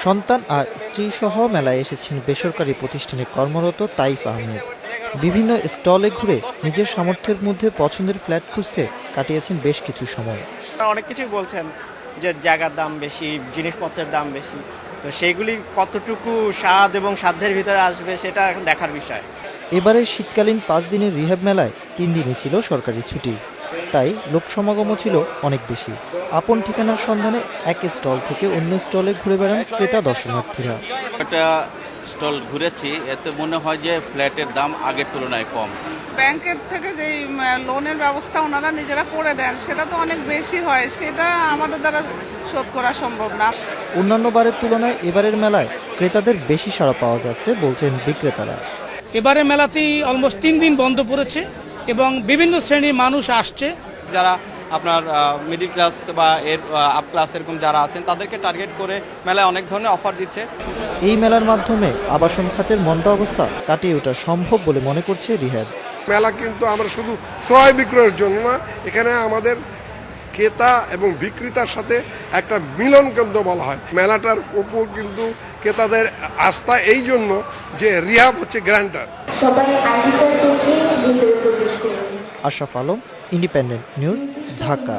সন্তান আর স্ত্রী সহ মেলায় এসেছেন বেসরকারি প্রতিষ্ঠানে কর্মরত তাইফ আহমেদ। বিভিন্ন স্টলে ঘুরে নিজের সামর্থ্যের মধ্যে পছন্দের ফ্ল্যাট খুঁজতে কাটিয়েছেন বেশ কিছু সময়। অনেক কিছুই বলছেন যে জায়গার দাম বেশি, জিনিসপত্রের দাম বেশি, তো সেইগুলি কতটুকু স্বাদ এবং সাধ্যের ভিতরে আসবে সেটা এখন দেখার বিষয়। এবারের শীতকালীন 5 দিনের রিহ্যাব মেলায় 3 দিনই ছিল সরকারি ছুটি, তাই লোক সমাগমও ছিল অনেক বেশি। আপন ঠিকানার সন্ধানে এক স্টল থেকে অন্য স্টলে ঘুরে বেড়ান ক্রেতা দর্শনার্থীরা। একটা স্টল ঘুরেছি, এতে মনে হয় যে ফ্ল্যাটের দাম আগের তুলনায় কম। ব্যাংকের থেকে যে লোনের ব্যবস্থা ওনারা নিজেরা করে দেন সেটা তো অনেক বেশি হয়, সেটা আমাদের দ্বারা শোধ করা সম্ভব না। অন্যান্য বারের তুলনায় এবারের মেলায় ক্রেতাদের বেশি সাড়া পাওয়া গেছে বলছেন বিক্রেতারা। এবারে মেলাতেই অলমোস্ট 3 দিন বন্ধ পড়েছে এবং বিভিন্ন শ্রেণীর মানুষ আসছে। যারা আপনার মিডল ক্লাস বা এর আপ ক্লাস এরকম যারা আছেন তাদেরকে টার্গেট করে মেলায় অনেক ধরনের অফার দিচ্ছে। এই মেলার মাধ্যমে আবাসন খাতের মন্দা অবস্থা কাটিয়ে ওঠা সম্ভব বলে মনে করছে রিহ্যাব। মেলা কিন্তু আমরা শুধু ক্রয় বিক্রয়ের জন্য না, এখানে আমাদের ক্রেতা এবং বিক্রেতার সাথে একটা মিলন কেন্দ্র বলা হয়। মেলাটার উপর কিন্তু ক্রেতাদের আস্থা এই জন্য যে রিহ্যাব হচ্ছে guarantor. Ashraf Alam, independent news, Dhaka.